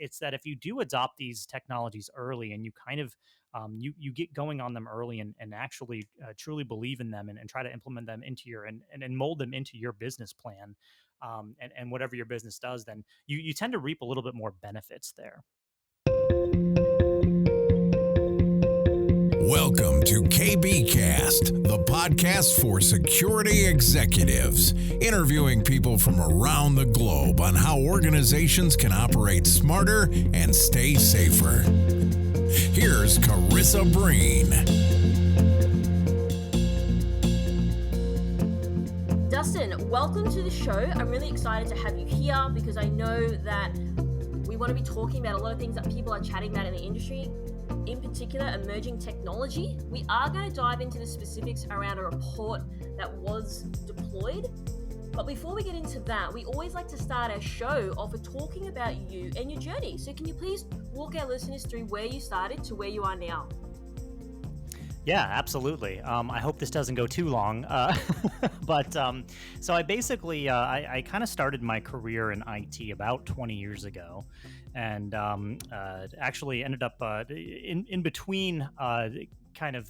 it's that if you do adopt these technologies early and you kind of you get going on them early and actually truly believe in them and try to implement them into your and mold them into your business plan, and whatever your business does, then you tend to reap a little bit more benefits there. Welcome to KBcast, the podcast for security executives, interviewing people from around the globe on how organizations can operate smarter and stay safer. Here's Carissa Breen. Dustin, welcome to the show. I'm really excited to have you here because I know that we want to be talking about a lot of things that people are chatting about in the industry, in particular emerging technology. We are going to dive into the specifics around a report that was deployed. But before we get into that, we always like to start our show off with talking about you and your journey. So can you please walk our listeners through where you started to where you are now? Yeah, absolutely. I hope this doesn't go too long. But so I basically, I kind of started my career in IT about 20 years ago, and actually ended up in between kind of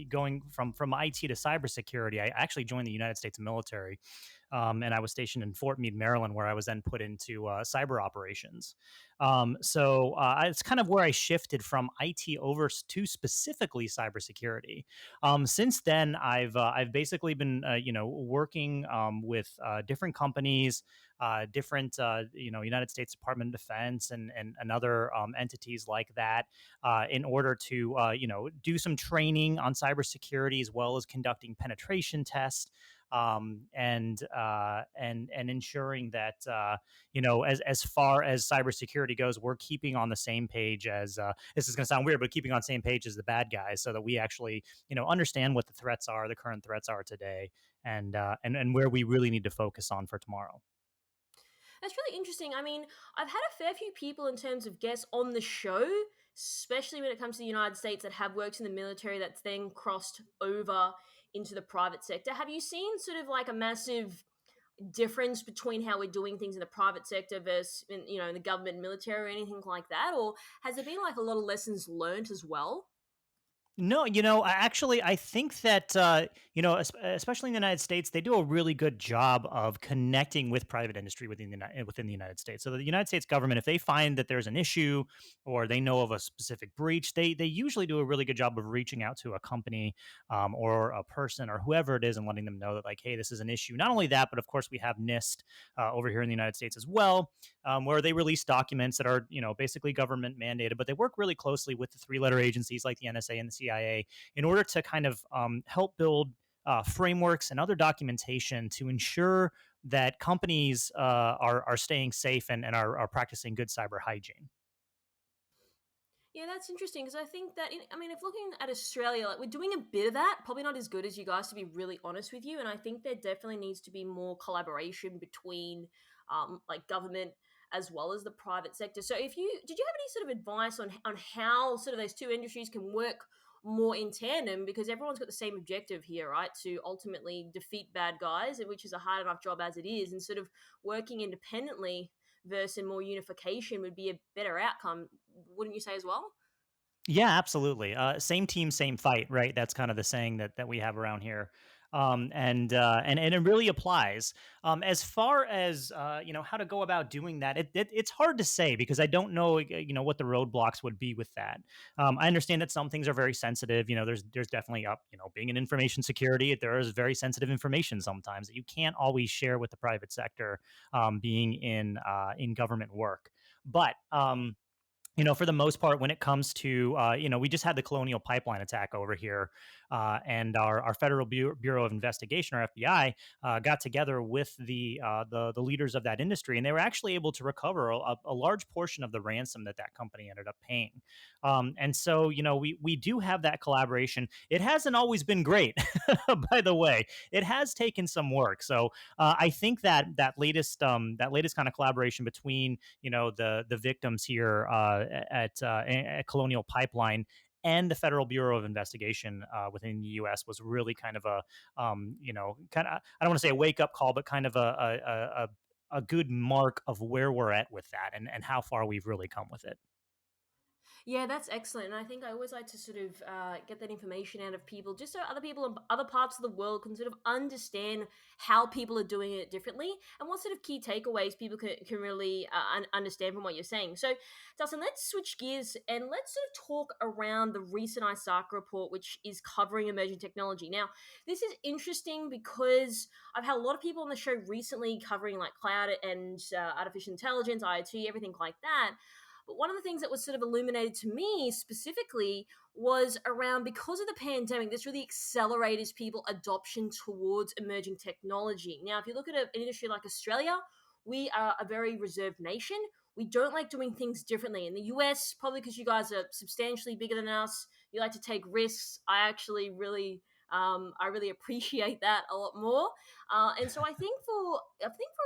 going from IT to cybersecurity. I actually joined the United States military, and I was stationed in Fort Meade, Maryland, where I was then put into cyber operations. So it's kind of where I shifted from IT over to specifically cybersecurity. Since then, I've basically been working with different companies, different United States Department of Defense and other entities like that, in order to do some training on cybersecurity as well as conducting penetration tests. And ensuring that as far as cybersecurity goes, we're keeping on the same page as this is going to sound weird, but keeping on the same page as the bad guys, so that we actually understand what the threats are, the current threats are today, and where we really need to focus on for tomorrow. That's really interesting. I mean, I've had a fair few people in terms of guests on the show, especially when it comes to the United States, that have worked in the military that's then crossed over into the private sector. Have you seen sort of like a massive difference between how we're doing things in the private sector versus in the government, military, or anything like that? Or has there been like a lot of lessons learned as well? No, I think that, especially in the United States, they do a really good job of connecting with private industry within the United States. So the United States government, if they find that there's an issue or they know of a specific breach, they usually do a really good job of reaching out to a company, or a person or whoever it is, and letting them know that, like, hey, this is an issue. Not only that, but of course we have NIST over here in the United States as well, where they release documents that are, basically government mandated, but they work really closely with the three-letter agencies like the NSA and the CIA in order to kind of help build frameworks and other documentation to ensure that companies are staying safe and are practicing good cyber hygiene. Yeah, that's interesting because I think that, if looking at Australia, like we're doing a bit of that, probably not as good as you guys, to be really honest with you. And I think there definitely needs to be more collaboration between like government as well as the private sector. So did you have any sort of advice on how sort of those two industries can work more in tandem? Because everyone's got the same objective here, right? To ultimately defeat bad guys, which is a hard enough job as it is. And sort of working independently versus more unification would be a better outcome, wouldn't you say as well? Yeah, absolutely. Same team, same fight, right? That's kind of the saying that we have around here. And it really applies. As far as how to go about doing that, it's hard to say because I don't know what the roadblocks would be with that. I understand that some things are very sensitive. There's definitely being in information security, there is very sensitive information sometimes that you can't always share with the private sector, being in government work, but. For the most part, when it comes to, we just had the Colonial Pipeline attack over here, and our Federal Bureau of Investigation, or FBI, got together with the leaders of that industry, and they were actually able to recover a large portion of the ransom that company ended up paying. And so, we do have that collaboration. It hasn't always been great, by the way. It has taken some work. So I think that latest kind of collaboration between the victims here at Colonial Pipeline and the Federal Bureau of Investigation within the U.S. was really kind of a, kind of, I don't want to say a wake up call, but kind of a good mark of where we're at with that, and how far we've really come with it. Yeah, that's excellent. And I think I always like to sort of get that information out of people just so other people in other parts of the world can sort of understand how people are doing it differently and what sort of key takeaways people can really understand from what you're saying. So, Dustin, let's switch gears and let's sort of talk around the recent ISACA report, which is covering emerging technology. Now, this is interesting because I've had a lot of people on the show recently covering like cloud and artificial intelligence, IoT, everything like that. But one of the things that was sort of illuminated to me specifically was around because of the pandemic, this really accelerated people adoption towards emerging technology. Now, if you look at an industry like Australia, we are a very reserved nation. We don't like doing things differently. In the US, probably because you guys are substantially bigger than us, you like to take risks. I really appreciate that a lot more. And so I think for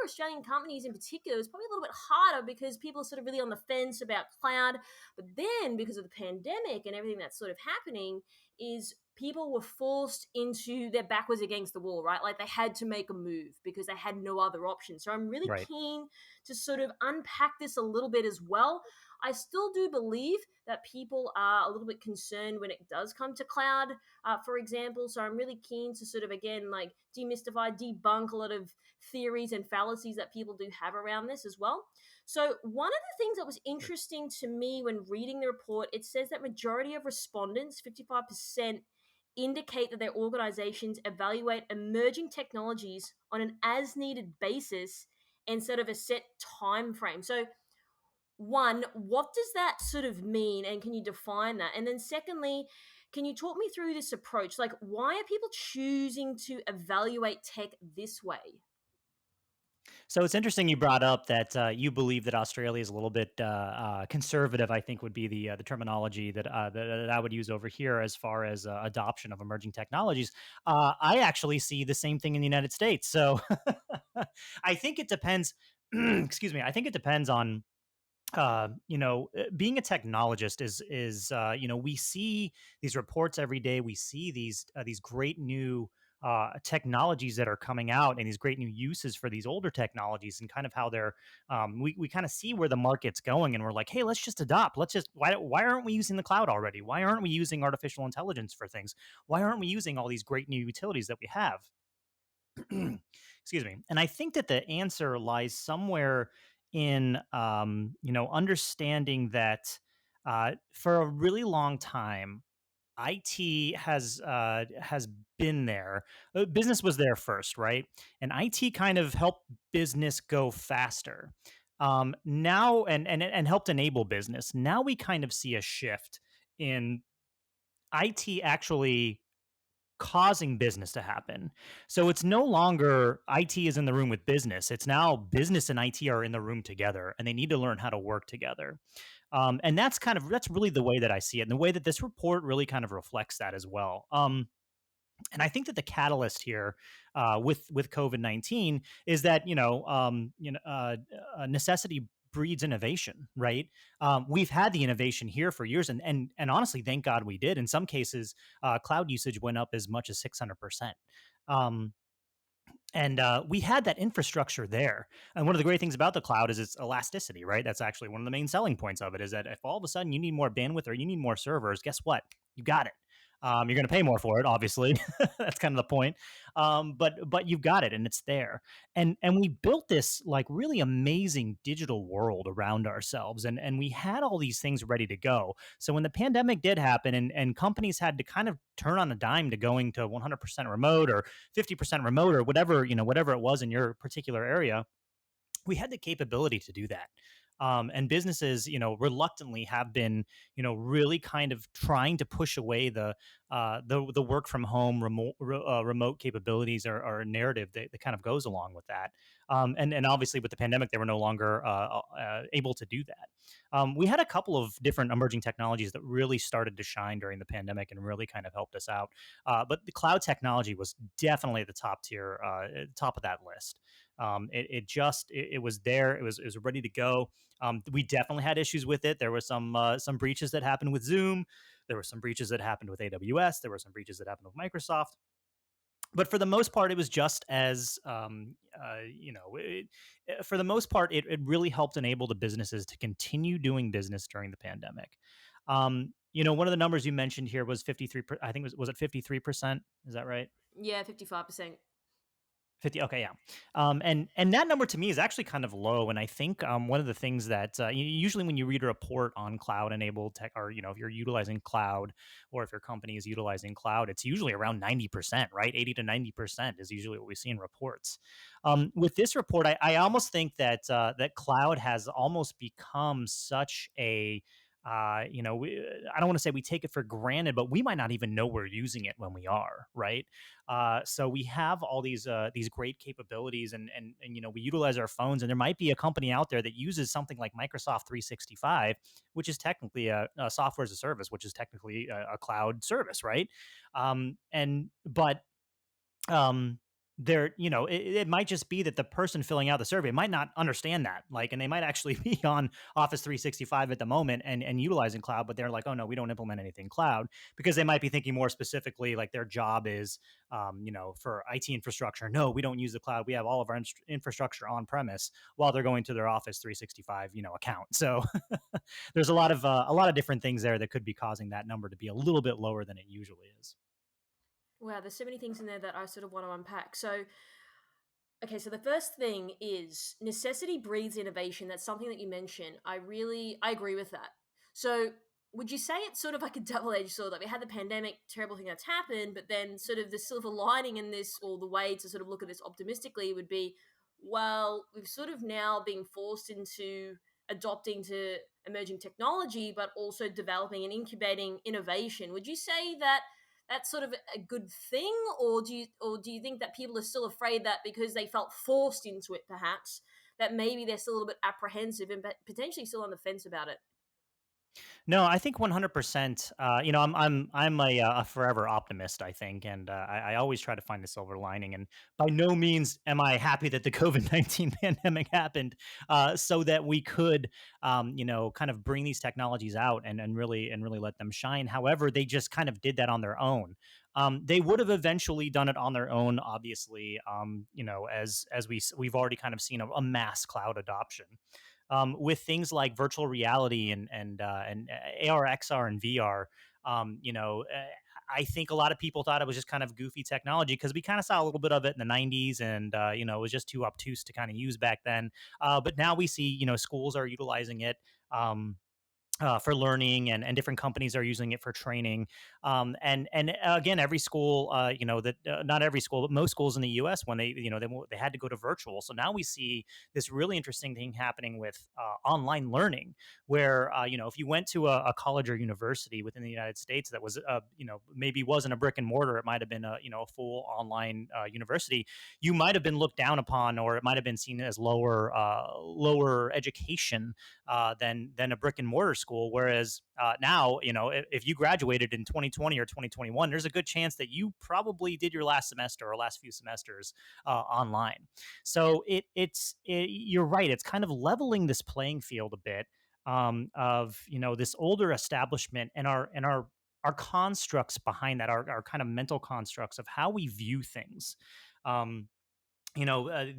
Australian companies in particular, it's probably a little bit harder because people are sort of really on the fence about cloud. But then because of the pandemic and everything that's sort of happening, is people were forced into their backwards against the wall, right? Like they had to make a move because they had no other option. So I'm really Right. keen to sort of unpack this a little bit as well. I still do believe that people are a little bit concerned when it does come to cloud, for example. So I'm really keen to sort of, again, like demystify, debunk a lot of theories and fallacies that people do have around this as well. So one of the things that was interesting to me when reading the report, it says that majority of respondents, 55%, indicate that their organizations evaluate emerging technologies on an as needed basis instead of a set time frame. So one, what does that sort of mean and can you define that? And then secondly, can you talk me through this approach? Like, why are people choosing to evaluate tech this way? So it's interesting you brought up that you believe that Australia is a little bit conservative. I think would be the terminology that I would use over here as far as adoption of emerging technologies. I actually see the same thing in the United States. So I think it depends. Excuse me. I think it depends on being a technologist is we see these reports every day. We see these great new technologies that are coming out and these great new uses for these older technologies and kind of how they're we kind of see where the market's going and we're like, hey, let's just adopt. Let's just why aren't we using the cloud already? Why aren't we using artificial intelligence for things? Why aren't we using all these great new utilities that we have? Excuse me. And I think that the answer lies somewhere in understanding that for a really long time IT has been there. Business was there first, right? And IT kind of helped business go faster. Now and helped enable business. Now we kind of see a shift in IT actually causing business to happen. So it's no longer IT is in the room with business. It's now business and IT are in the room together and they need to learn how to work together. And that's really the way that I see it. And the way that this report really kind of reflects that as well. And I think that the catalyst here with COVID-19 is that necessity breeds innovation, right? We've had the innovation here for years, and honestly, thank God we did. In some cases, cloud usage went up as much as 600%. Um, and we had that infrastructure there. And one of the great things about the cloud is its elasticity, right? That's actually one of the main selling points of it is that if all of a sudden you need more bandwidth or you need more servers, guess what? You got it. You're going to pay more for it, obviously. That's kind of the point. But you've got it, and it's there. And we built this like really amazing digital world around ourselves, and we had all these things ready to go. So when the pandemic did happen, and companies had to kind of turn on a dime to going to 100% remote or 50% remote or whatever it was in your particular area, we had the capability to do that. And businesses, reluctantly have been, really kind of trying to push away the work from home remote capabilities or narrative that kind of goes along with that. And obviously with the pandemic, they were no longer able to do that. We had a couple of different emerging technologies that really started to shine during the pandemic and really kind of helped us out. But the cloud technology was definitely at the top tier, top of that list. It was there. It was ready to go. We definitely had issues with it. There were some breaches that happened with Zoom. There were some breaches that happened with AWS. There were some breaches that happened with Microsoft. But for the most part, it was just as for the most part, it really helped enable the businesses to continue doing business during the pandemic. One of the numbers you mentioned here was 53. I think was it 53%? Is that right? Yeah, 55%. 50. Okay, yeah. And that number to me is actually kind of low. And I think one of the things that usually when you read a report on cloud enabled tech, or if you're utilizing cloud, or if your company is utilizing cloud, it's usually around 90%, right? 80 to 90% is usually what we see in reports. With this report, I almost think that that cloud has almost become such a I don't want to say we take it for granted, but we might not even know we're using it when we are, right? So we have all these great capabilities, and we utilize our phones. And there might be a company out there that uses something like Microsoft 365, which is technically a software as a service, which is technically a cloud service, right? And but there it might just be that the person filling out the survey might not understand that, like, and they might actually be on Office 365 at the moment and utilizing cloud, but they're like, oh no, we don't implement anything cloud, because they might be thinking more specifically like their job is for IT infrastructure. No, we don't use the cloud, we have all of our infrastructure on premise, while they're going to their Office 365 account. So there's a lot of different things there that could be causing that number to be a little bit lower than it usually is. Wow, there's so many things in there that I sort of want to unpack. So, okay, so the first thing is necessity breeds innovation. That's something that you mentioned. I agree with that. So, would you say it's sort of like a double-edged sword? Like we had the pandemic, terrible thing that's happened, but then sort of the silver lining in this, or the way to sort of look at this optimistically, would be, well, we've sort of now been forced into adopting to emerging technology, but also developing and incubating innovation. Would you say that that's sort of a good thing, or do you think that people are still afraid that because they felt forced into it, perhaps that maybe they're still a little bit apprehensive and potentially still on the fence about it? No, I think 100%. I'm a forever optimist, I think, and I always try to find the silver lining. And by no means am I happy that the COVID-19 pandemic happened, so that we could, kind of bring these technologies out and really let them shine. However, they just kind of did that on their own. They would have eventually done it on their own, obviously. As we've already kind of seen a mass cloud adoption with things like virtual reality and AR, XR, and VR. I think a lot of people thought it was just kind of goofy technology because we kind of saw a little bit of it in the 90s, and it was just too obtuse to kind of use back then. But now we see schools are utilizing it. For learning, and different companies are using it for training. And again, every school, that not every school, but most schools in the U.S., when they had to go to virtual. So now we see this really interesting thing happening with online learning, where if you went to a college or university within the United States that was maybe wasn't a brick and mortar, it might have been a full online university. You might have been looked down upon, or it might have been seen as lower education than a brick and mortar school. Whereas now, if you graduated in 2020 or 2021, there's a good chance that you probably did your last semester or last few semesters online. So you're right. It's kind of leveling this playing field a bit, of this older establishment and our constructs behind that, our kind of mental constructs of how we view things. The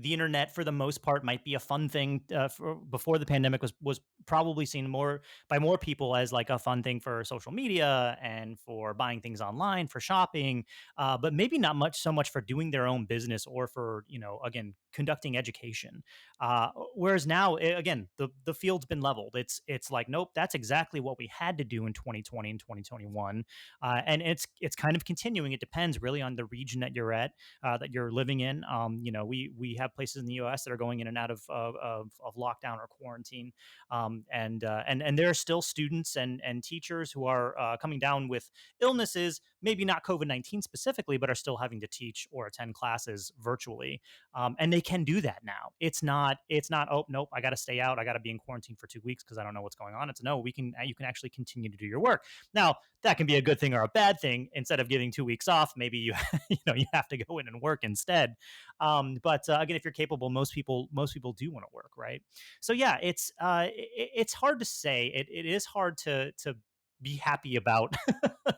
internet for the most part might be a fun thing, before the pandemic was probably seen more people as like a fun thing for social media and for buying things online, for shopping, but maybe not so much for doing their own business, or for again, conducting education. Whereas now, again, the field's been leveled. It's like, nope, that's exactly what we had to do in 2020 and 2021, and it's kind of continuing. It depends really on the region that you're living in. We have places in the U.S. that are going in and out of lockdown or quarantine, and there are still students and teachers who are coming down with illnesses, maybe not COVID-19 specifically, but are still having to teach or attend classes virtually, and they can do that now. It's not oh nope, I got to stay out, I got to be in quarantine for 2 weeks because I don't know what's going on. It's no, you can actually continue to do your work. Now that can be a good thing or a bad thing. Instead of getting 2 weeks off, maybe you you have to go in and work instead. But again, if you're capable, most people do want to work, right? So yeah, it's hard to say. It is hard to be happy about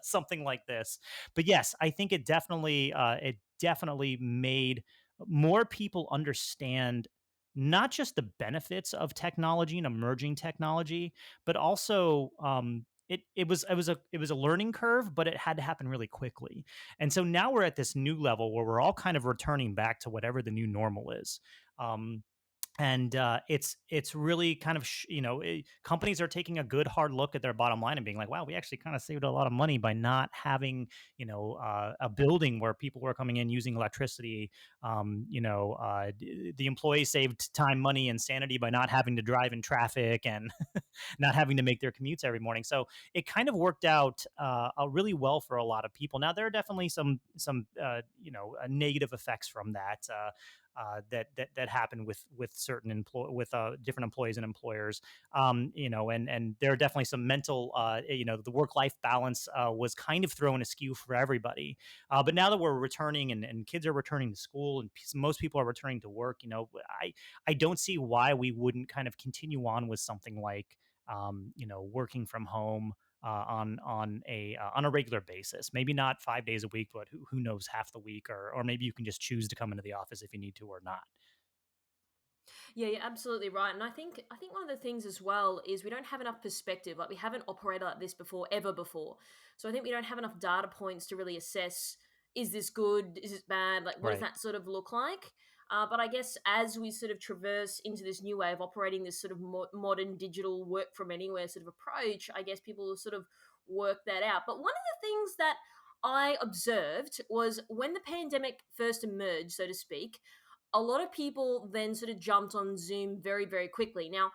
something like this. But yes, I think it definitely made more people understand not just the benefits of technology and emerging technology, but also it was a learning curve, but it had to happen really quickly. And so now we're at this new level where we're all kind of returning back to whatever the new normal is. Um, and it's really kind of companies are taking a good hard look at their bottom line and being like, wow, we actually kind of saved a lot of money by not having a building where people were coming in using electricity. The employees saved time, money, and sanity by not having to drive in traffic and not having to make their commutes every morning. So it kind of worked out really well for a lot of people. Now there are definitely some negative effects from that. That happen with certain different employees and employers, and there are definitely some mental, the work life balance was kind of thrown askew for everybody. But now that we're returning and kids are returning to school and most people are returning to work, I don't see why we wouldn't kind of continue on with something like working from home on a regular basis. Maybe not 5 days a week, but who knows, half the week, or maybe you can just choose to come into the office if you need to or not. Yeah, you're absolutely right. And I think one of the things as well is we don't have enough perspective. Like we haven't operated like this before, ever before. So I think we don't have enough data points to really assess, is this good? Is it bad? Like what does Right. that sort of look like? But I guess as we sort of traverse into this new way of operating this sort of modern digital work from anywhere sort of approach, I guess people will sort of work that out. But one of the things that I observed was when the pandemic first emerged, so to speak, a lot of people then sort of jumped on Zoom very, very quickly. Now,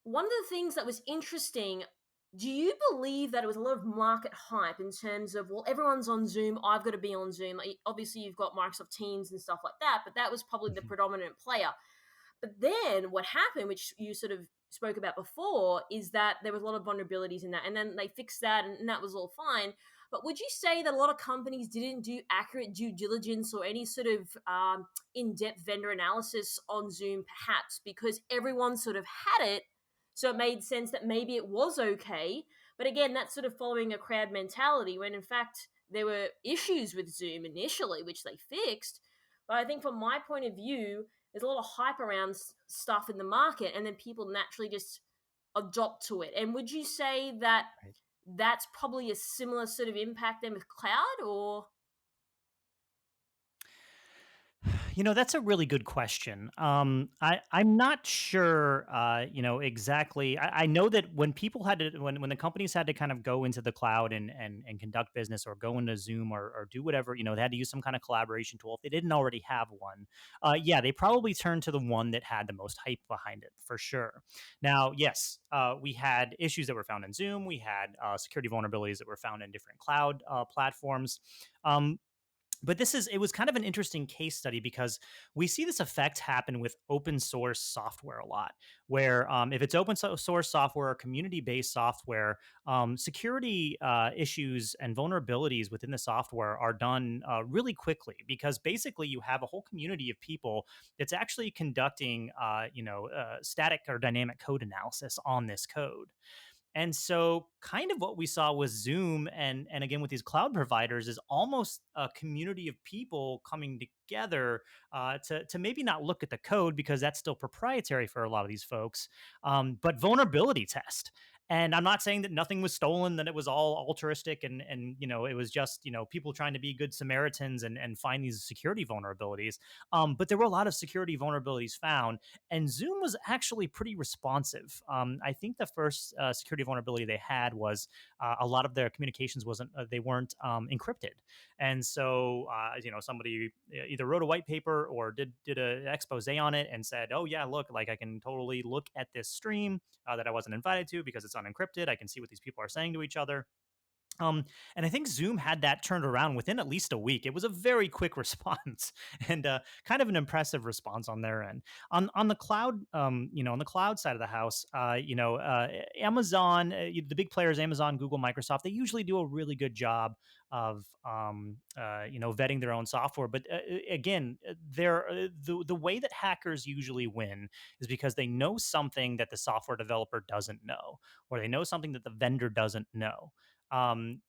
one of the things that was interesting, do you believe that it was a lot of market hype in terms of, well, everyone's on Zoom, I've got to be on Zoom? Like, obviously, you've got Microsoft Teams and stuff like that, but that was probably the Mhm. predominant player. But then what happened, which you sort of spoke about before, is that there was a lot of vulnerabilities in that. And then they fixed that and that was all fine. But would you say that a lot of companies didn't do accurate due diligence or any sort of in depth vendor analysis on Zoom, perhaps because everyone sort of had it? So it made sense that maybe it was okay. But again, that's sort of following a crowd mentality when in fact there were issues with Zoom initially, which they fixed. But I think from my point of view, there's a lot of hype around stuff in the market, and then people naturally just adopt to it. And would you say that Right. that's probably a similar sort of impact then with cloud, or That's a really good question. I'm not sure, exactly. I know that when people had to, when the companies had to kind of go into the cloud and conduct business or go into Zoom or do whatever, they had to use some kind of collaboration tool. If they didn't already have one, yeah, they probably turned to the one that had the most hype behind it for sure. Now, yes, we had issues that were found in Zoom. We had security vulnerabilities that were found in different cloud platforms. Um, but it was kind of an interesting case study because we see this effect happen with open source software a lot, where if it's source software or community based software, security issues and vulnerabilities within the software are done really quickly, because basically you have a whole community of people that's actually conducting static or dynamic code analysis on this code. And so kind of what we saw with Zoom and again with these cloud providers is almost a community of people coming together to maybe not look at the code because that's still proprietary for a lot of these folks, but vulnerability test. And I'm not saying that nothing was stolen, that it was all altruistic and it was just people trying to be good Samaritans and find these security vulnerabilities. But there were a lot of security vulnerabilities found, and Zoom was actually pretty responsive. I think the first security vulnerability they had was a lot of their communications they weren't encrypted, and so somebody either wrote a white paper or did an expose on it and said, oh yeah, look, like I can totally look at this stream that I wasn't invited to because it's unencrypted. I can see what these people are saying to each other. Um, and I think Zoom had that turned around within at least a week. It was a very quick response and kind of an impressive response on their end. On the cloud, on the cloud side of the house, Amazon, the big players, Amazon, Google, Microsoft, they usually do a really good job of vetting their own software. But again, the way that hackers usually win is because they know something that the software developer doesn't know, or they know something that the vendor doesn't know. Um,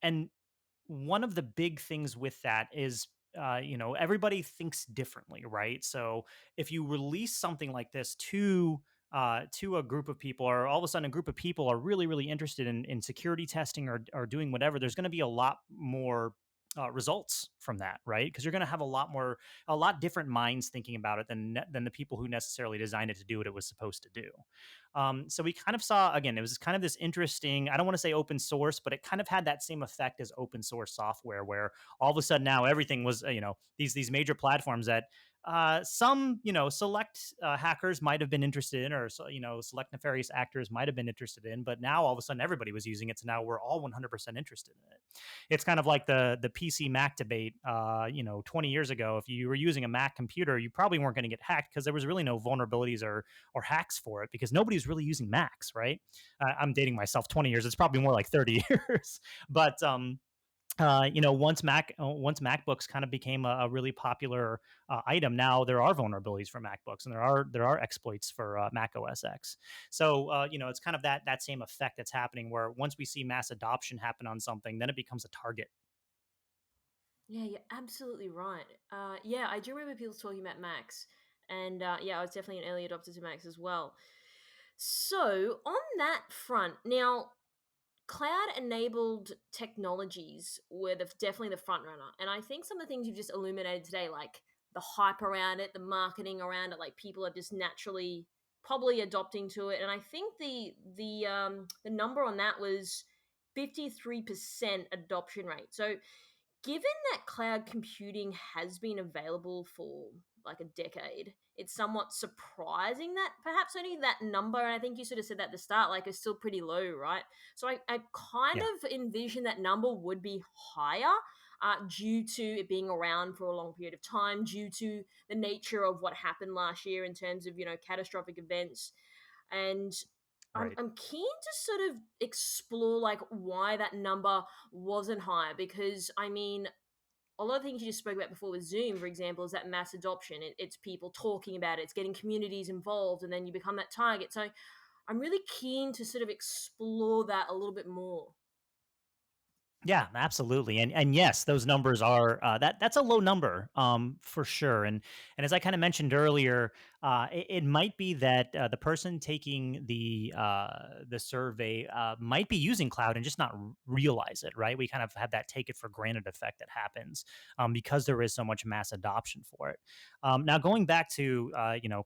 and one of the big things with that is everybody thinks differently, right? So if you release something like this to a group of people, or all of a sudden a group of people are really really interested in security testing or doing whatever, there's going to be a lot more results from that, right? Because you're going to have a lot different minds thinking about it than the people who necessarily designed it to do what it was supposed to do. So we kind of saw, again, it was kind of this interesting, I don't want to say open source, but it kind of had that same effect as open source software, where all of a sudden now everything was, these major platforms that some, select hackers might have been interested in, or select nefarious actors might have been interested in, but now all of a sudden everybody was using it, so now we're all 100% interested in it. It's kind of like the PC Mac debate. 20 years ago, if you were using a Mac computer, you probably weren't going to get hacked because there was really no vulnerabilities or hacks for it, because nobody's really using Macs, right? I'm dating myself 20 years. It's probably more like 30 years. But once MacBooks kind of became a really popular item, now there are vulnerabilities for MacBooks, and there are exploits for Mac OS X. So it's kind of that same effect that's happening, where once we see mass adoption happen on something, then it becomes a target. Yeah, you're absolutely right. Yeah, I do remember people talking about Macs, and yeah, I was definitely an early adopter to Macs as well. So on that front, now cloud enabled technologies were definitely the front runner, and I think some of the things you've just illuminated today, like the hype around it, the marketing around it, like people are just naturally probably adopting to it, and I think the number on that was 53% adoption rate. So given that cloud computing has been available for like a decade, it's somewhat surprising that perhaps only that number, and I think you sort of said that at the start, like is still pretty low, right? So I kind Yeah, of envision that number would be higher, due to it being around for a long period of time, due to the nature of what happened last year in terms of, catastrophic events. And right. I'm keen to sort of explore like why that number wasn't higher, because I mean, a lot of things you just spoke about before with Zoom, for example, is that mass adoption. It's people talking about it, it's getting communities involved, and then you become that target. So I'm really keen to sort of explore that a little bit more. Yeah, absolutely, and yes, those numbers are that's a low number, for sure. And as I kind of mentioned earlier, it might be that the person taking the survey might be using cloud and just not realize it. Right? We kind of have that take it for granted effect that happens because there is so much mass adoption for it. Now, going back to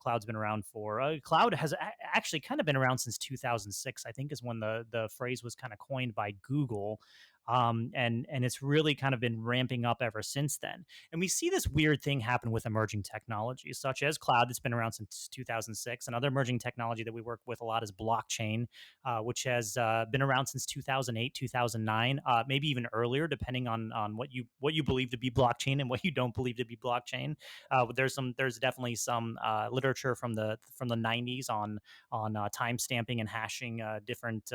cloud's been around for cloud has actually kind of been around since 2006. I think is when the phrase was kind of coined by Google, and it's really kind of been ramping up ever since then. And we see this weird thing happen with emerging technologies, such as cloud, that's been around since 2006. Another emerging technology that we work with a lot is blockchain, which has been around since 2008, 2009, maybe even earlier, depending on what you believe to be blockchain and what you don't believe to be blockchain. There's definitely some literature from the 90s on time stamping and hashing different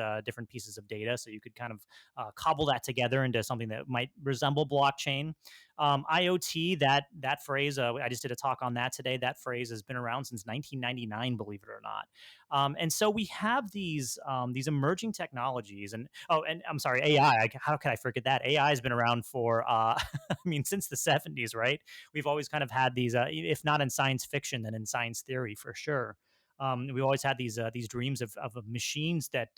pieces of data, so you could kind of cobble that together into something that might resemble blockchain. IoT, that phrase, I just did a talk on that today. That phrase has been around since 1999, believe it or not. And so we have these emerging technologies, and I'm sorry, AI. How could I forget that? AI has been around for, I mean, since the 70s, right? We've always kind of had these, if not in science fiction, then in science theory for sure. We always had these dreams of machines that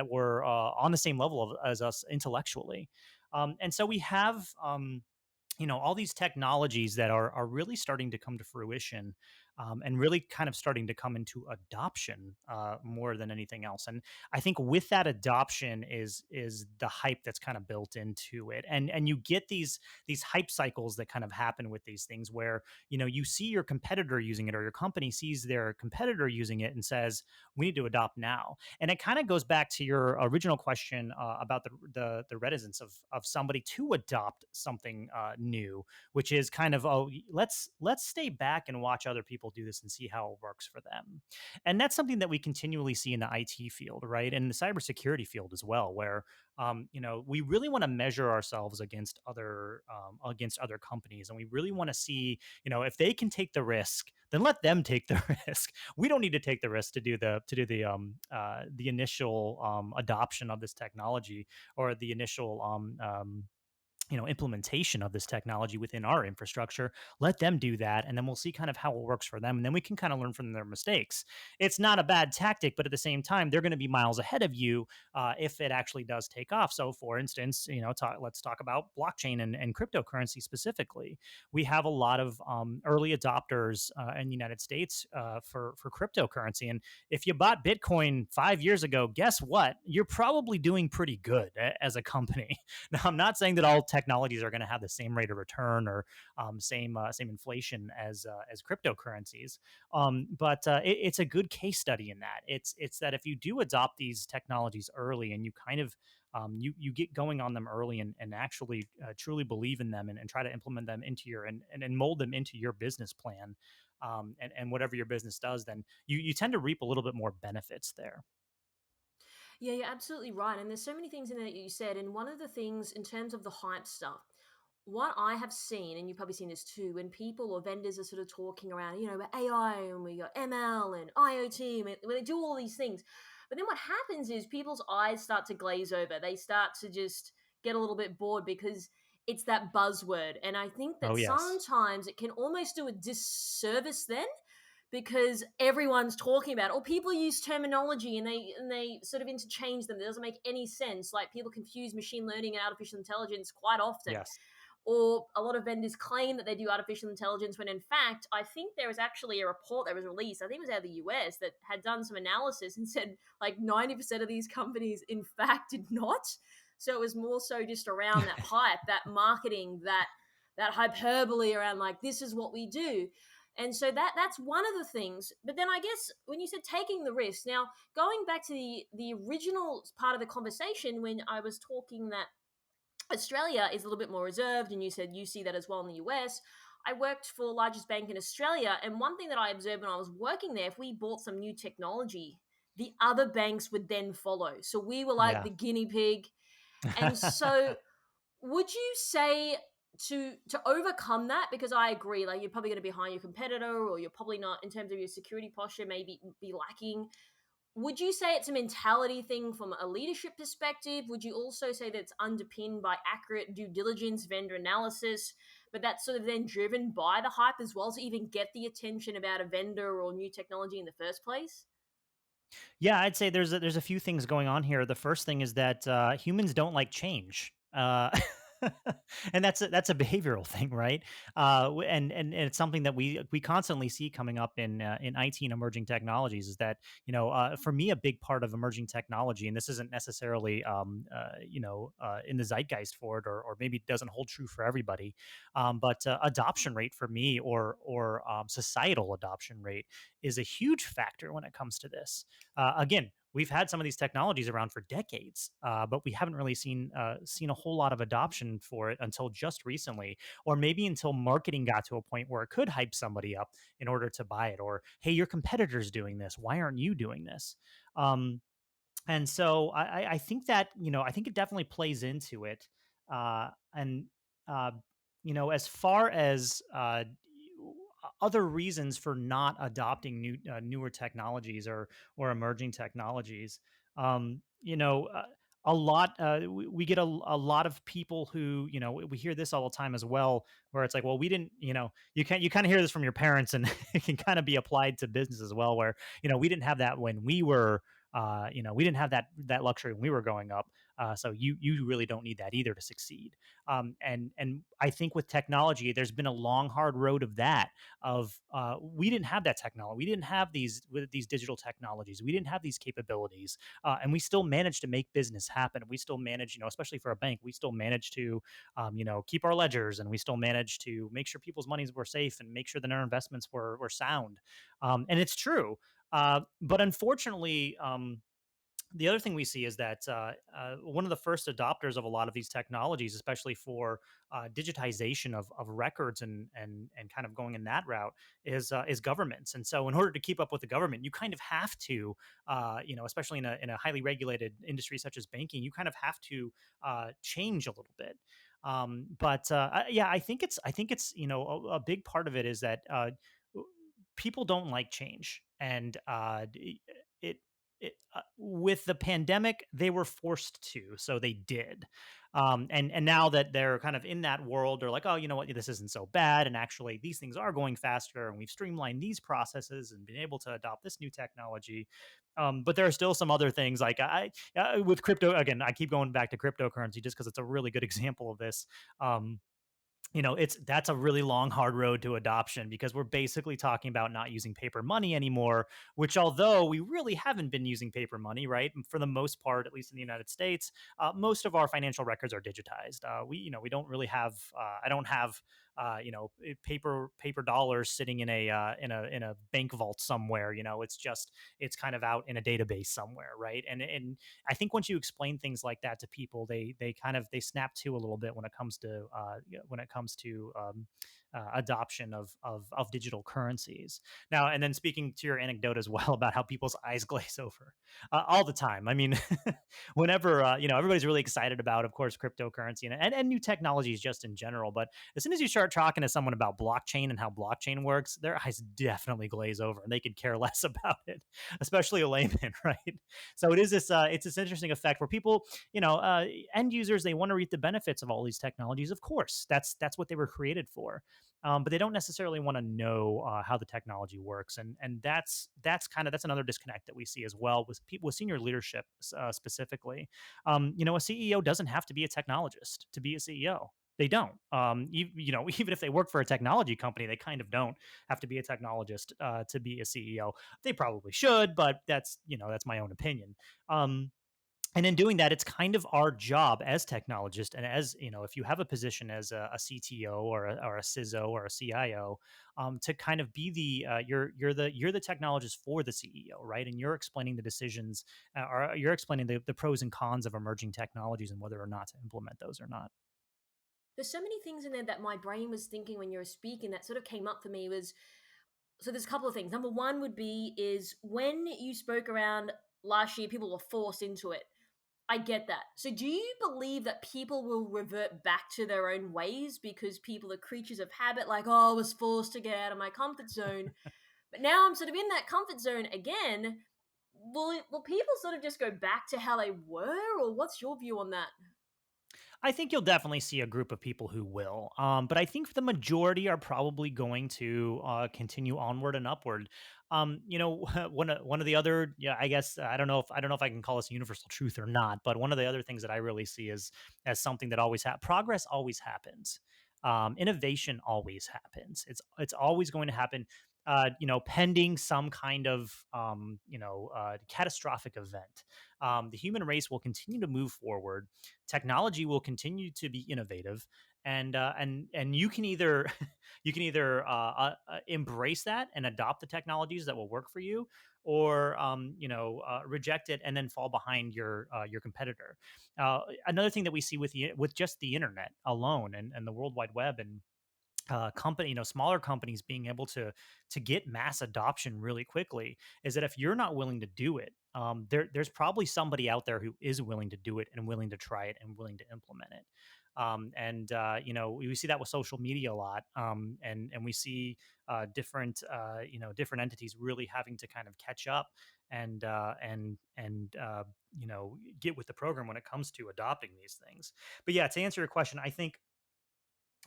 were on the same level as us intellectually, and so we have all these technologies that are really starting to come to fruition, and really kind of starting to come into adoption more than anything else. And I think with that adoption is the hype that's kind of built into it, and you get these hype cycles that kind of happen with these things where you see your competitor using it, or your company sees their competitor using it and says we need to adopt now. And it kind of goes back to your original question about the reticence of somebody to adopt something new, which is kind of, oh, let's stay back and watch other people do this and see how it works for them. And that's something that we continually see in the IT field, right, and the cybersecurity field as well, where we really want to measure ourselves against other companies, and we really want to see, if they can take the risk, then let them take the risk. We don't need to take the risk to do the initial adoption of this technology, or the initial implementation of this technology within our infrastructure. Let them do that, and then we'll see kind of how it works for them, and then we can kind of learn from their mistakes. It's not a bad tactic, but at the same time, they're going to be miles ahead of you if it actually does take off. So for instance, let's talk about blockchain and cryptocurrency specifically. We have a lot of early adopters in the United States for cryptocurrency, and if you bought Bitcoin 5 years ago, guess what, you're probably doing pretty good as a company. Now, I'm not saying that all technologies are going to have the same rate of return, or same inflation as cryptocurrencies, but it's a good case study in that. It's that if you do adopt these technologies early, and you kind of you get going on them early, and actually truly believe in them, and try to implement them into and mold them into your business plan, and whatever your business does, then you tend to reap a little bit more benefits there. Yeah, you're absolutely right. And there's so many things in there that you said. And one of the things in terms of the hype stuff, what I have seen, and you've probably seen this too, when people or vendors are sort of talking around, AI and we got ML and IoT, and when they do all these things. But then what happens is people's eyes start to glaze over. They start to just get a little bit bored because it's that buzzword. And I think Oh that yes. sometimes it can almost do a disservice then, because everyone's talking about it, or people use terminology and they sort of interchange them. It doesn't make any sense. Like, people confuse machine learning and artificial intelligence quite often. Yes. Or a lot of vendors claim that they do artificial intelligence when in fact, I think there was actually a report that was released, I think it was out of the US, that had done some analysis and said like 90% of these companies in fact did not. So it was more so just around that hype, that marketing, that hyperbole around like, this is what we do. And so that's one of the things. But then I guess when you said taking the risk, now going back to the original part of the conversation when I was talking that Australia is a little bit more reserved, and you said you see that as well in the US. I worked for the largest bank in Australia, and one thing that I observed when I was working there, if we bought some new technology, the other banks would then follow. So we were like Yeah. the guinea pig. And so would you say to overcome that, because I agree, like, you're probably going to be behind your competitor, or you're probably not, in terms of your security posture, maybe be lacking. Would you say it's a mentality thing from a leadership perspective? Would you also say that it's underpinned by accurate due diligence, vendor analysis, but that's sort of then driven by the hype as well to even get the attention about a vendor or new technology in the first place? Yeah, I'd say there's a few things going on here. The first thing is that humans don't like change, and that's a behavioral thing, right? And it's something that we constantly see coming up in IT and emerging technologies. Is that, for me, a big part of emerging technology, and this isn't necessarily in the zeitgeist for it, or maybe it doesn't hold true for everybody, but adoption rate for me, or societal adoption rate, is a huge factor when it comes to this. Again, we've had some of these technologies around for decades, but we haven't really seen a whole lot of adoption for it until just recently, or maybe until marketing got to a point where it could hype somebody up in order to buy it, or hey, your competitor's doing this, why aren't you doing this? Um, and so I think that, I think it definitely plays into it. And as far as other reasons for not adopting newer technologies, or emerging technologies, a lot we get a lot of people who, we hear this all the time as well, where it's like, well, we didn't, you kind of hear this from your parents, and it can kind of be applied to business as well, where we didn't have that when we were We didn't have that luxury when we were growing up. So you really don't need that either to succeed. And I think with technology, there's been a long, hard road of that. We didn't have that technology. We didn't have these digital technologies. We didn't have these capabilities, and we still managed to make business happen. We still managed, especially for a bank, we still managed to, keep our ledgers, and we still managed to make sure people's monies were safe and make sure that our investments were sound. And it's true. But unfortunately, the other thing we see is that one of the first adopters of a lot of these technologies, especially for digitization of records and kind of going in that route, is governments. And so, in order to keep up with the government, you kind of have to, especially in a highly regulated industry such as banking, you kind of have to change a little bit. Yeah, I think it's a big part of it is that people don't like change, and it with the pandemic they were forced to, so they did. And now that they're kind of in that world, they're like, oh, you know what, this isn't so bad, and actually these things are going faster, and we've streamlined these processes and been able to adopt this new technology. But there are still some other things like with crypto. Again, I keep going back to cryptocurrency just because it's a really good example of this. um, that's a really long, hard road to adoption, because we're basically talking about not using paper money anymore, which, although we really haven't been using paper money, right? For the most part, at least in the United States, most of our financial records are digitized. We don't really have, I don't have, paper dollars sitting in a bank vault somewhere. It's kind of out in a database somewhere, right? And I think once you explain things like that to people, they snap to a little bit when it comes to adoption of digital currencies. Now, and then speaking to your anecdote as well about how people's eyes glaze over all the time. I mean, whenever everybody's really excited about, of course, cryptocurrency and new technologies just in general. But as soon as you start talking to someone about blockchain and how blockchain works, their eyes definitely glaze over, and they could care less about it, especially a layman, right? So it's this interesting effect where people, end users, they want to reap the benefits of all these technologies. Of course, that's what they were created for. But they don't necessarily want to know how the technology works, and that's another disconnect that we see as well with people with senior leadership, specifically. A CEO doesn't have to be a technologist to be a CEO. They don't. Even if they work for a technology company, they kind of don't have to be a technologist to be a CEO. They probably should, but that's my own opinion. And in doing that, it's kind of our job as technologists, and as if you have a position as a CTO or a CISO or a CIO, to kind of be you're the technologist for the CEO, right? And you're explaining the decisions, or you're explaining the pros and cons of emerging technologies and whether or not to implement those or not. There's so many things in there that my brain was thinking when you were speaking that sort of came up for me was, so there's a couple of things. Number one would be is when you spoke around last year, people were forced into it. I get that. So do you believe that people will revert back to their own ways because people are creatures of habit, like, oh, I was forced to get out of my comfort zone, but now I'm sort of in that comfort zone again. Will people sort of just go back to how they were, or what's your view on that? I think you'll definitely see a group of people who will, but I think the majority are probably going to continue onward and upward. One of the other, yeah, I guess I don't know if I can call this a universal truth or not, but one of the other things that I really see is as something that always progress always happens. Innovation always happens. It's always going to happen. Pending some kind of catastrophic event, the human race will continue to move forward. Technology will continue to be innovative, and you can either embrace that and adopt the technologies that will work for you, or reject it and then fall behind your competitor. Another thing that we see with just the internet alone, and the World Wide Web, and smaller companies being able to get mass adoption really quickly, is that if you're not willing to do it, there's probably somebody out there who is willing to do it and willing to try it and willing to implement it. And we see that with social media a lot, and we see different entities really having to kind of catch up and get with the program when it comes to adopting these things. But yeah, to answer your question, I think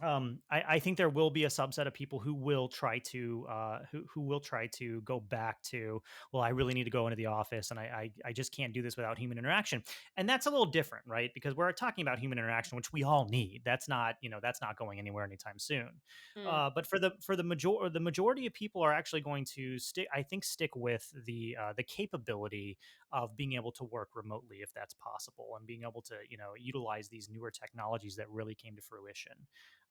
I think there will be a subset of people who will try to who will try to go back to, well, I really need to go into the office, and I just can't do this without human interaction. And that's a little different, right? Because we're talking about human interaction, which we all need. That's not, that's not going anywhere anytime soon. Mm. But the majority of people are actually going to stick, I think, stick with the capability of being able to work remotely if that's possible, and being able to, utilize these newer technologies that really came to fruition.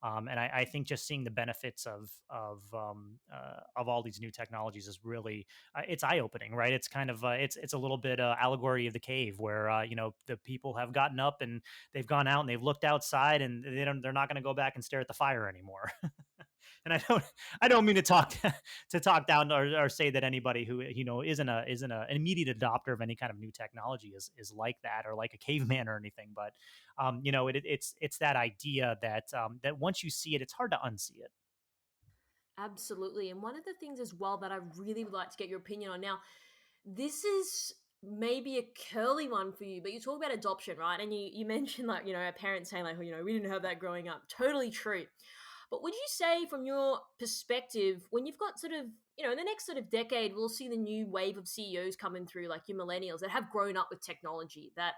And I think just seeing the benefits of all these new technologies is really, it's eye opening, right? It's kind of it's a little bit allegory of the cave, where the people have gotten up and they've gone out and they've looked outside, and they're not going to go back and stare at the fire anymore. And I don't mean to talk to talk down, or say that anybody who, isn't an immediate adopter of any kind of new technology is like that, or like a caveman or anything. But it's that idea that that once you see it, it's hard to unsee it. Absolutely. And one of the things as well that I really would like to get your opinion on now, this is maybe a curly one for you, but you talk about adoption, right? And you mentioned, like, our parents saying, like, we didn't have that growing up. Totally true. But would you say, from your perspective, when you've got sort of, in the next sort of decade, we'll see the new wave of CEOs coming through, like your millennials that have grown up with technology that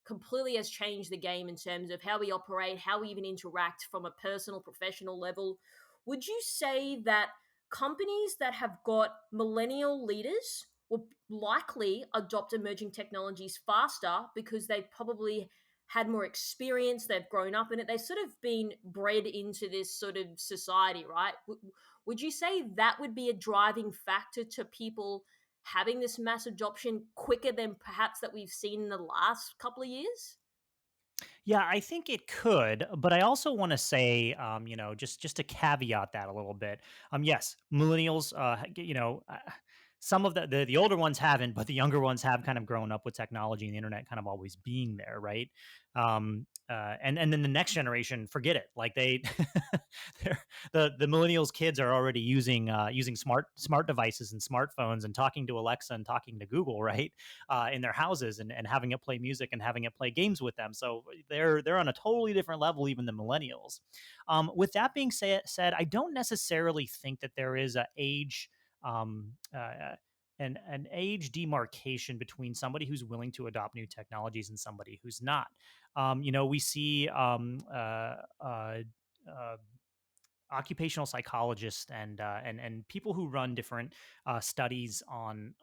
completely has changed the game in terms of how we operate, how we even interact from a personal, professional level. Would you say that companies that have got millennial leaders will likely adopt emerging technologies faster because they've probably had more experience, they've grown up in it, they've sort of been bred into this sort of society, right? Would you say that would be a driving factor to people having this mass adoption quicker than perhaps that we've seen in the last couple of years? Yeah, I think it could, but I also want to say, just to caveat that a little bit. Yes, millennials, some of the older ones haven't, but the younger ones have kind of grown up with technology and the internet kind of always being there, right? And then the next generation, forget it. Like the millennials kids are already using smart devices and smartphones, and talking to Alexa and talking to Google, right? In their houses, and having it play music and having it play games with them. So they're on a totally different level, even the millennials. With that being said, I don't necessarily think that there is a age. An age demarcation between somebody who's willing to adopt new technologies and somebody who's not. We see uh, occupational psychologists and people who run different studies on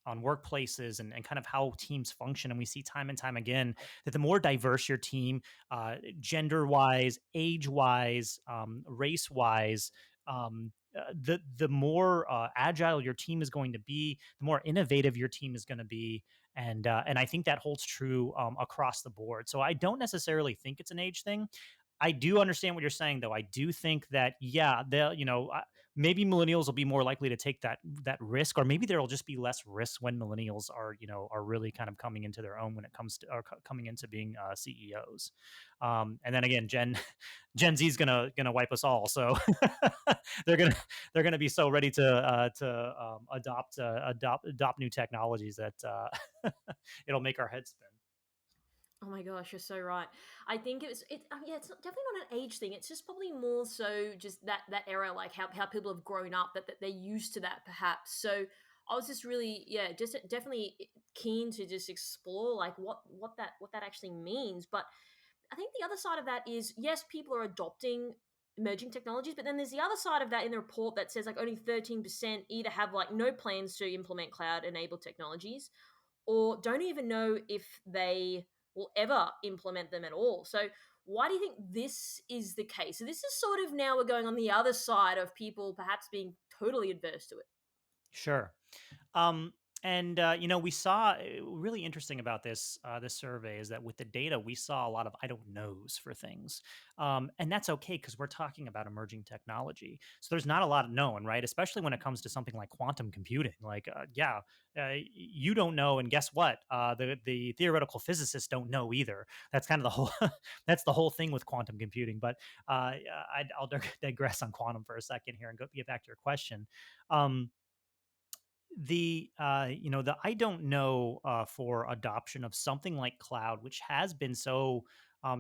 workplaces, and kind of how teams function. And we see time and time again that the more diverse your team, gender wise, age wise, race wise, the more agile your team is going to be, the more innovative your team is going to be. And I think that holds true across the board. So I don't necessarily think it's an age thing. I do understand what you're saying, though. I do think that, yeah, maybe millennials will be more likely to take that risk, or maybe there'll just be less risk when millennials are really kind of coming into their own when it comes to, or coming into being CEOs. And then again, Gen Z is gonna wipe us all. So they're gonna be so ready to adopt new technologies that it'll make our heads spin. Oh my gosh, you're so right. I think yeah, it's definitely not an age thing. It's just probably more so just that era, like how people have grown up, that they're used to that perhaps. So I was just really, yeah, just definitely keen to just explore like what that actually means. But I think the other side of that is, yes, people are adopting emerging technologies, but then there's the other side of that in the report that says like only 13% either have like no plans to implement cloud enabled technologies, or don't even know if they will ever implement them at all. So why do you think this is the case? So this is sort of, now we're going on the other side of people perhaps being totally adverse to it. Sure. Um, and we saw, really interesting about this survey is that with the data, we saw a lot of I don't knows for things, and that's okay because we're talking about emerging technology. So there's not a lot known, right? Especially when it comes to something like quantum computing. Like, you don't know, and guess what? The theoretical physicists don't know either. That's kind of the whole that's the whole thing with quantum computing. But I'll digress on quantum for a second here and get back to your question. Um, the I don't know for adoption of something like cloud, which has been so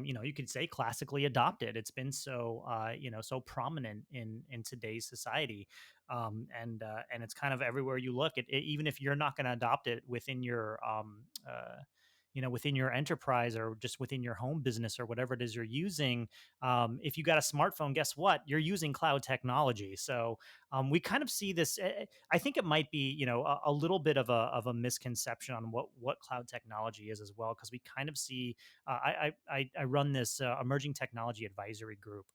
you could say classically adopted. It's been so, so prominent in today's society, and it's kind of everywhere you look. Even if you're not going to adopt it within your within your enterprise or just within your home business or whatever it is you're using, if you got a smartphone, guess what? You're using cloud technology. So we kind of see this. I think it might be, a little bit of a misconception on what cloud technology is as well, because we kind of see. I run this emerging technology advisory group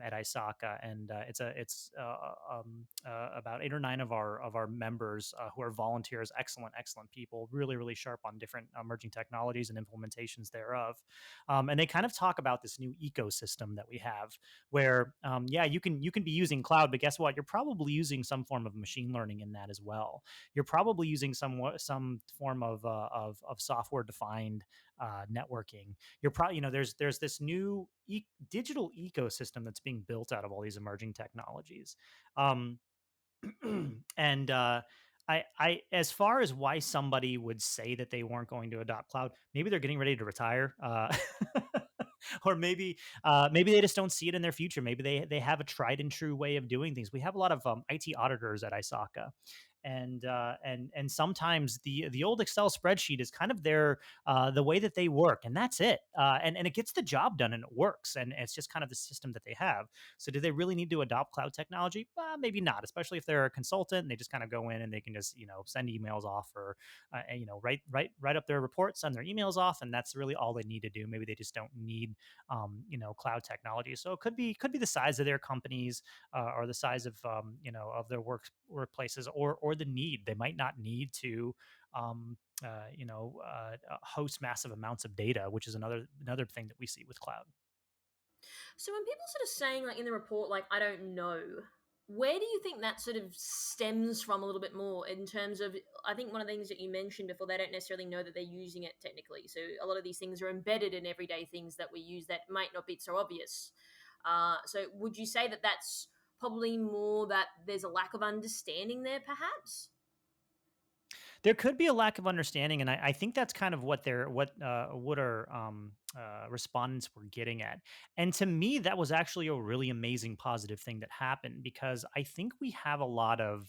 at ISACA, and it's about 8 or 9 of our members who are volunteers, excellent people, really sharp on different emerging technologies and implementations thereof, and they kind of talk about this new ecosystem that we have, where yeah, you can be using cloud, but guess what? You're probably using some form of machine learning in that as well. You're probably using some form of software defined networking. You're probably, there's this new digital ecosystem that's being built out of all these emerging technologies. Um, and as far as why somebody would say that they weren't going to adopt cloud, maybe they're getting ready to retire, or maybe they just don't see it in their future. Maybe they have a tried and true way of doing things. We have a lot of IT auditors at ISACA, and sometimes the old Excel spreadsheet is kind of their the way that they work, and that's it. And it gets the job done and it works, and it's just kind of the system that they have. So do they really need to adopt cloud technology? Maybe not, especially if they're a consultant and they just kind of go in and they can just send emails off, or write up their reports, send their emails off, and that's really all they need to do. Maybe they just don't need cloud technology. So it could be the size of their companies, or the size of of their workplaces, or the need. They might not need to host massive amounts of data, which is another thing that we see with cloud. So when people sort of saying like in the report, like I don't know, where do you think that sort of stems from a little bit more in terms of? I think one of the things that you mentioned before, they don't necessarily know that they're using it technically. So a lot of these things are embedded in everyday things that we use that might not be so obvious. So would you say that that's probably more that there's a lack of understanding there, perhaps? There could be a lack of understanding, and I think that's kind of what our respondents were getting at. And to me, that was actually a really amazing positive thing that happened, because I think we have a lot of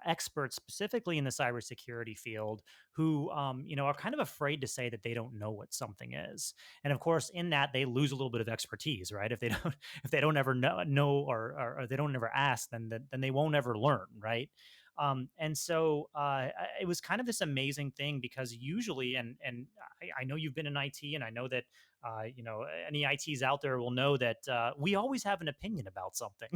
experts, specifically in the cybersecurity field, who are kind of afraid to say that they don't know what something is. And of course, in that, they lose a little bit of expertise, right? If they don't if they don't ever know, or they don't ever ask, then they won't ever learn, right? And so it was kind of this amazing thing, because usually, and I know you've been in IT, and I know that any ITs out there will know that we always have an opinion about something.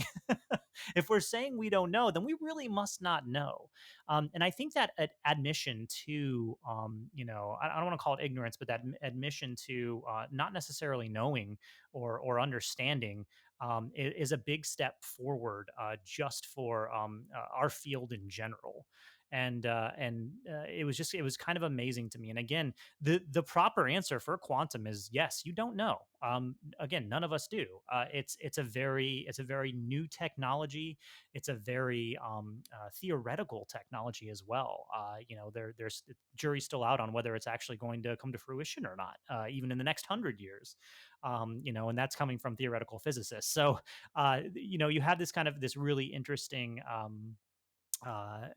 If we're saying we don't know, then we really must not know. And I think that admission to, I don't want to call it ignorance, but that admission to not necessarily knowing or understanding is a big step forward, just for our field in general. And it was kind of amazing to me. And again, the proper answer for quantum is yes, you don't know. Again, none of us do. It's a very new technology. It's a very theoretical technology as well. There's the jury's still out on whether it's actually going to come to fruition or not, even in the next 100 years. And that's coming from theoretical physicists. So you have this really interesting uh,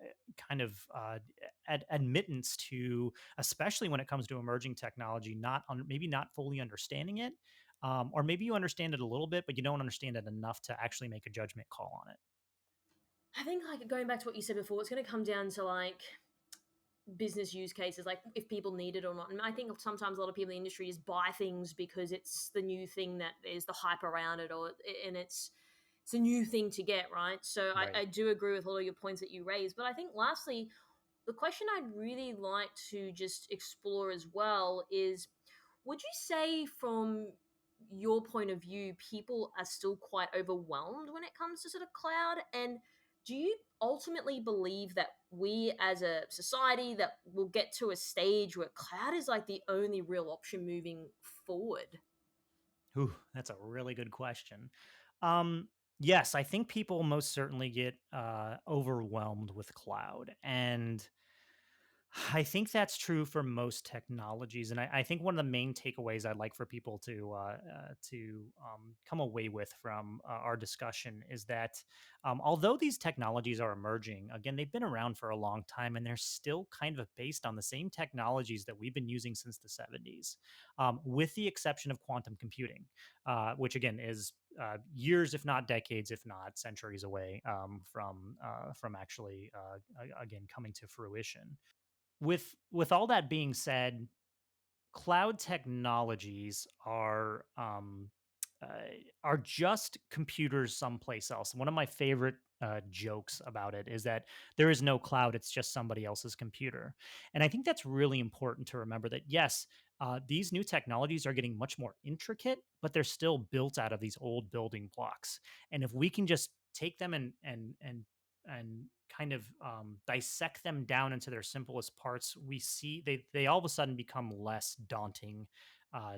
kind of admittance to, especially when it comes to emerging technology, maybe not fully understanding it, or maybe you understand it a little bit, but you don't understand it enough to actually make a judgment call on it. I think like going back to what you said before, it's going to come down to like business use cases, like if people need it or not. And I think sometimes a lot of people in the industry just buy things because it's the new thing that there's the hype around it, and it's a new thing to get, right? So Right. I do agree with all of your points that you raised. But I think lastly, the question I'd really like to just explore as well is, would you say from your point of view, people are still quite overwhelmed when it comes to sort of cloud? And do you ultimately believe that we as a society that will get to a stage where cloud is like the only real option moving forward? Ooh, that's a really good question. Um, yes, I think people most certainly get overwhelmed with cloud, and I think that's true for most technologies, and I think one of the main takeaways I'd like for people to come away with from our discussion is that although these technologies are emerging, again, they've been around for a long time, and they're still kind of based on the same technologies that we've been using since the 70s, with the exception of quantum computing, which again is years, if not decades, if not centuries away from actually again coming to fruition. With all that being said, cloud technologies uh, are just computers someplace else. One of my favorite jokes about it is that there is no cloud; it's just somebody else's computer. And I think that's really important to remember that yes, these new technologies are getting much more intricate, but they're still built out of these old building blocks. And if we can just take them and kind of dissect them down into their simplest parts, we see they all of a sudden become less daunting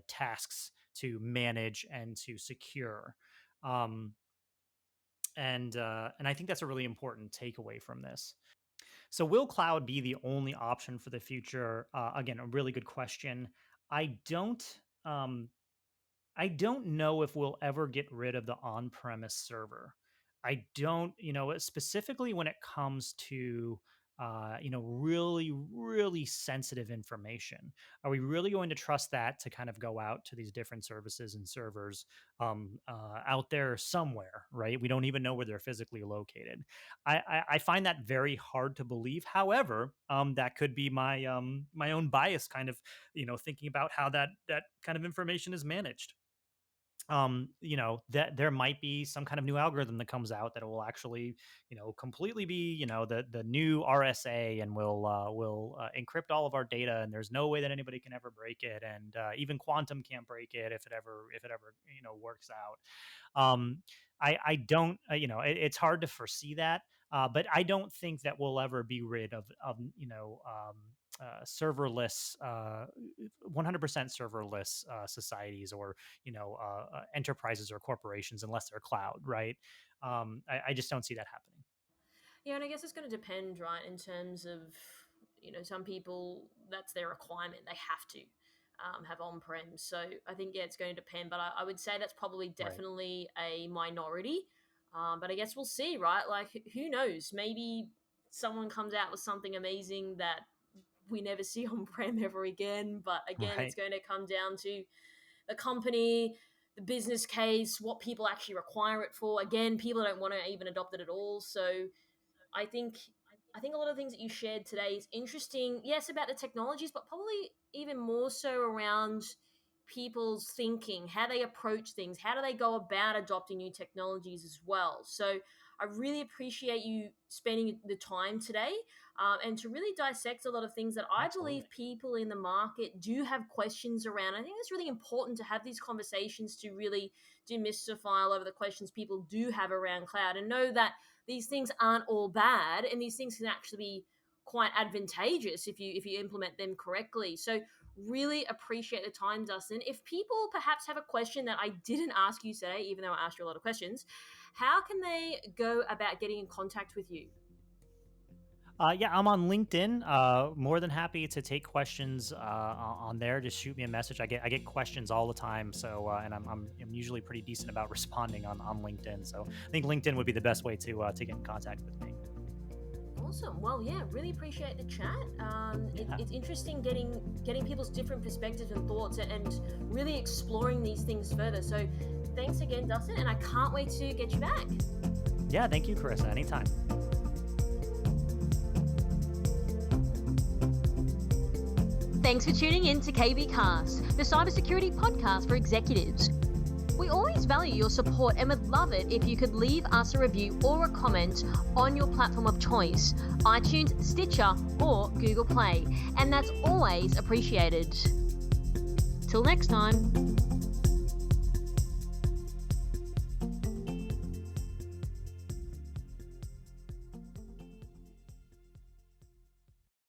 tasks to manage and to secure. Um, and I think that's a really important takeaway from this. So, will cloud be the only option for the future? Again, a really good question. I don't. I don't know if we'll ever get rid of the on-premise server. I don't, specifically when it comes to, really, really sensitive information. Are we really going to trust that to kind of go out to these different services and servers out there somewhere, right? We don't even know where they're physically located. I find that very hard to believe. However, that could be my own bias, kind of, thinking about how that kind of information is managed. That there might be some kind of new algorithm that comes out that will actually, completely be, the new RSA, and will encrypt all of our data, and there's no way that anybody can ever break it, and even quantum can't break it if it ever works out. I don't, it's hard to foresee that, but I don't think that we'll ever be rid of serverless, 100% serverless societies, or enterprises or corporations, unless they're cloud, right? I just don't see that happening. Yeah, and I guess it's going to depend, right, in terms of, some people, that's their requirement. They have to have on-prem. So I think, yeah, it's going to depend. But I would say that's probably Right. definitely a minority. But I guess we'll see, right? Like, who knows? Maybe someone comes out with something amazing that we never see on-prem ever again. But again, it's Right. going to come down to the company, the business case, what people actually require it for. Again, people don't want to even adopt it at all. So I think I think a lot of things that you shared today is interesting. Yes, about the technologies, but probably even more so around people's thinking, how they approach things, how do they go about adopting new technologies as well. So I really appreciate you spending the time today, and to really dissect a lot of things that I Absolutely. believe people in the market do have questions around. I think it's really important to have these conversations to really demystify a lot of the questions people do have around cloud, and know that these things aren't all bad, and these things can actually be quite advantageous if you implement them correctly. So really appreciate the time, Dustin. If people perhaps have a question that I didn't ask you today, even though I asked you a lot of questions, how can they go about getting in contact with you? Yeah, I'm on LinkedIn. More than happy to take questions on there. Just shoot me a message. I get questions all the time. So and I'm usually pretty decent about responding on LinkedIn. So I think LinkedIn would be the best way to get in contact with me. Awesome. Well, yeah, really appreciate the chat. Yeah. It's interesting getting people's different perspectives and thoughts, and really exploring these things further. So thanks again, Dustin, and I can't wait to get you back. Yeah. Thank you, Carissa. Anytime. Thanks for tuning in to KB Cast, the cybersecurity podcast for executives. We always value your support and would love it if you could leave us a review or a comment on your platform of choice, iTunes, Stitcher, or Google Play, and that's always appreciated. Till next time.